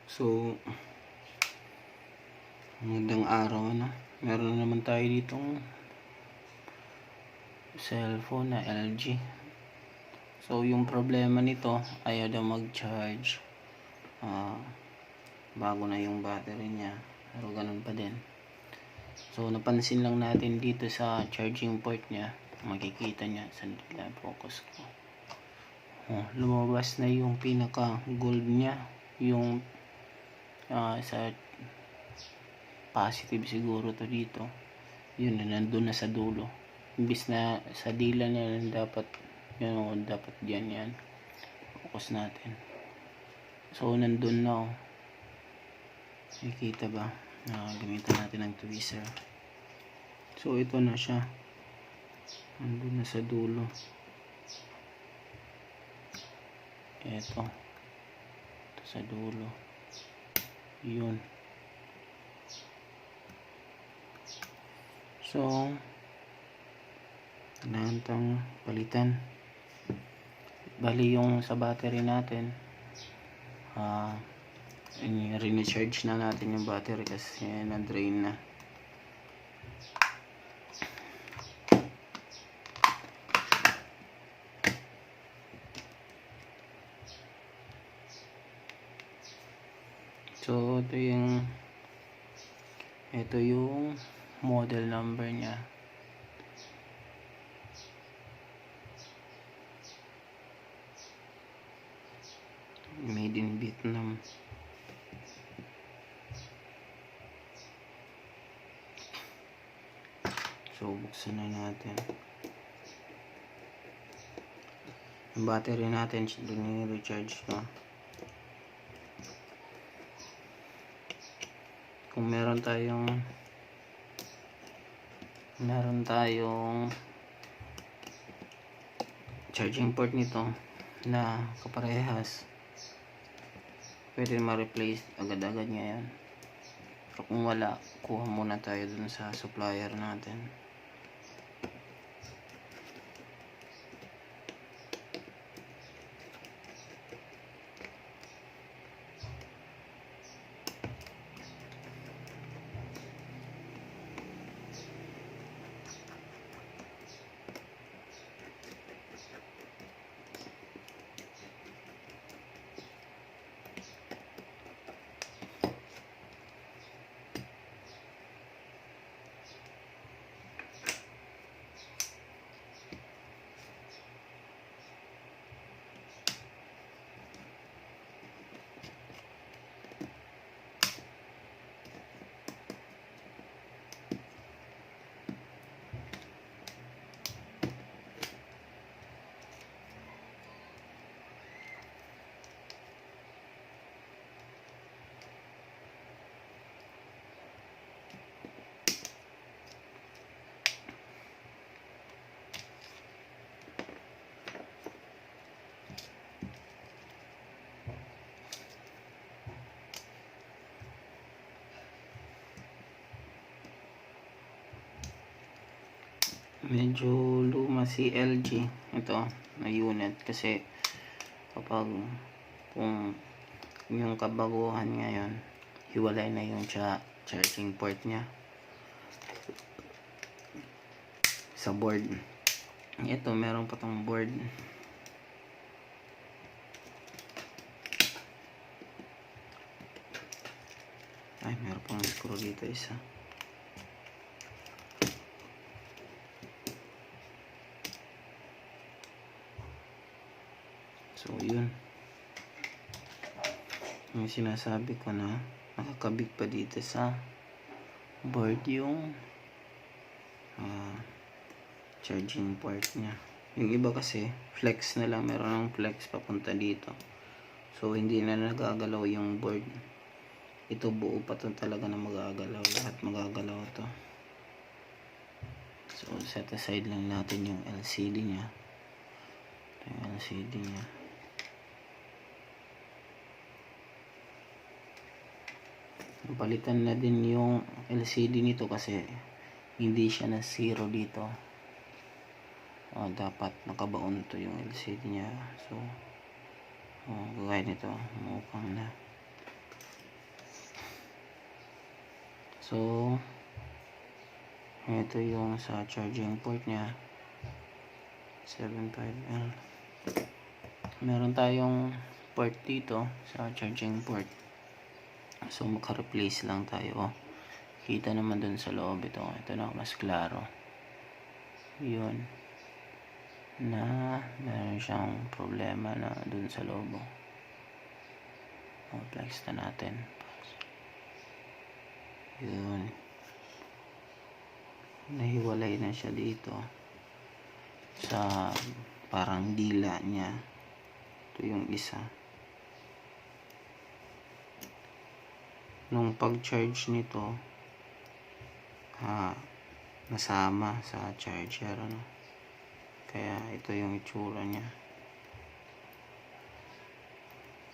So, magandang araw na. Meron na naman tayo ditong cellphone na LG. So, yung problema nito, ayaw daw mag-charge. Bago na yung battery niya. Pero ganun pa din. So, napansin lang natin dito sa charging port niya. Makikita niya. Sandali lang, focus ko. Lumabas na yung pinaka gold niya. Yung sa positive siguro to dito, yun na nandun na sa dulo, imbis na sa dila niya dapat yun, dapat yan focus natin. So nandun na nakikita ba? Gamitan natin ng tweezer. So ito na siya, nandun na sa dulo. Ito sa dulo yun. So, kailangan itong palitan. Bali yung sa battery natin, recharge na natin yung battery kasi na-drain na. So, ito yung model number niya. Made in Vietnam. So, buksan na natin. Yung battery natin, doon yung recharge ko. Kung meron tayong charging port nito na kaparehas, pwede ma-replace agad-agad ngayon. Pero kung wala, kuha muna tayo dun sa supplier natin. Medyo luma si LG ito na unit kasi kapag kung yung kabaguhan ngayon, hiwalay na yung charging port niya sa board. Ito meron pa tong board. Ay, meron pang screw dito isa. So yun, yung sinasabi ko na nakakabit pa dito sa board yung charging port nya. Yung iba kasi flex na lang, meron ng flex papunta dito, so hindi na nagagalaw yung board. Ito buo pa to talaga na magagalaw, lahat magagalaw to. So set aside lang natin yung LCD nya. Ito yung LCD nya. Palitan na din yung LCD nito kasi hindi siya na zero dito. Dapat nakabaon to yung LCD niya. So gaya nito, mukhang na So ito yung sa charging port nya 75L. Meron tayong port dito sa charging port, so maka-replace lang tayo. Kita naman dun sa loob ito na mas klaro yun, na meron siyang problema na dun sa loob. Flex na natin yun, nahiwalay na siya dito sa parang dila niya. Ito yung isa. Nung pag-charge nito nasama sa charger, ano, kaya ito yung itsura niya.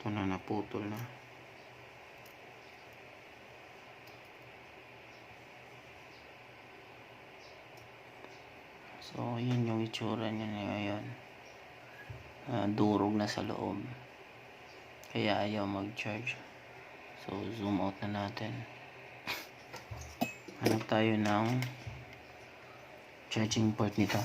Ito na, naputol na. So yun yung itsura niya ngayon. Durog na sa loob, kaya ayaw mag-charge. So zoom out na natin. Hanap tayo ng charging port nito.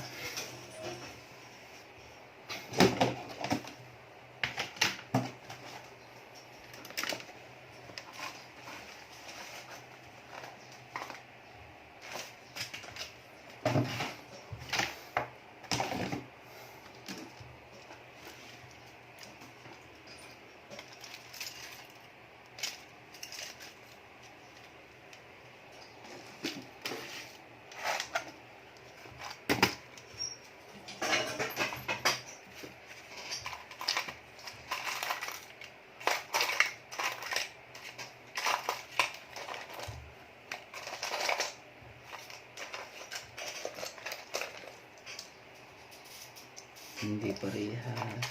Hindi parehas.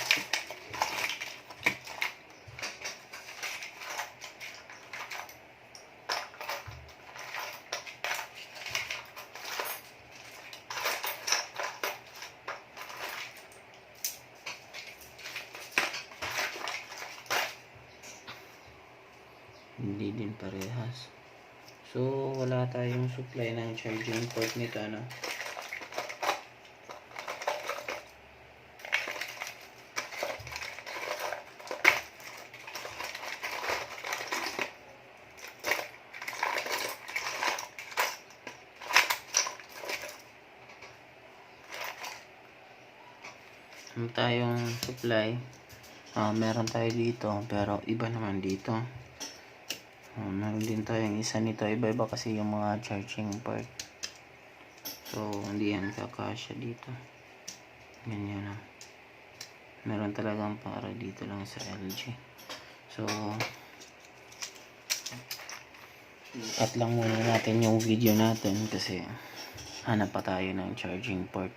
Hindi din parehas. So wala tayong supply ng charging port nito, ano. Tayong supply, meron tayo dito pero iba naman dito. Meron din tayong isa nito, iba-iba kasi yung mga charging port, so hindi yan kakasya dito. Ganyan. Meron talagang para dito lang sa LG. So cut lang muna natin yung video natin kasi hanap pa tayo ng charging port.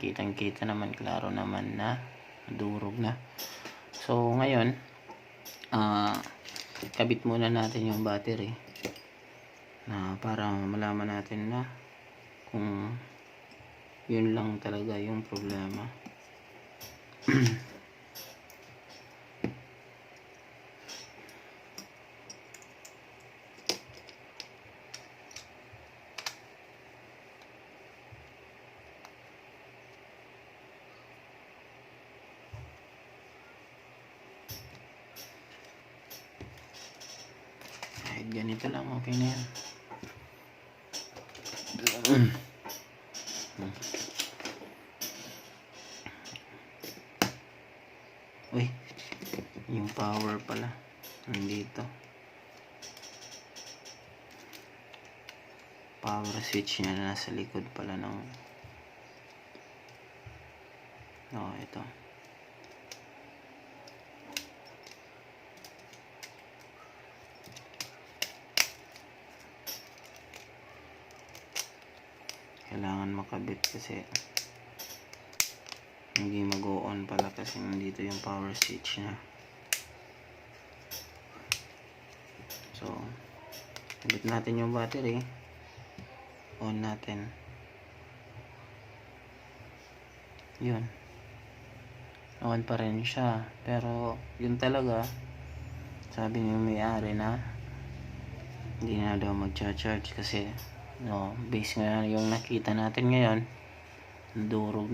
Kitang-kita naman, klaro naman na durog na. So ngayon, kabit muna natin yung battery na para malaman natin na kung yun lang talaga yung problema. Ganito lang, okay na yan. Uy, yung power pala nandito. Power switch niya na nasa likod pala ng ito. Kailangan makabit kasi hindi mag-on pala kasi nandito yung power switch niya. So kabit natin yung battery, on natin, yun, on pa rin siya, pero yun talaga sabi niyo may-ari na hindi na daw magcha-charge kasi no, base nga yung nakita natin ngayon, nadurog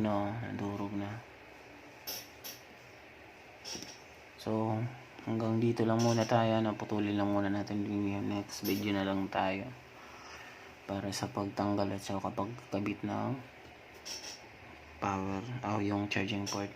na. So hanggang dito lang muna tayo, putulin lang muna natin yung next video na lang tayo para sa pagtanggal at saka pagkabit ng power yung charging port.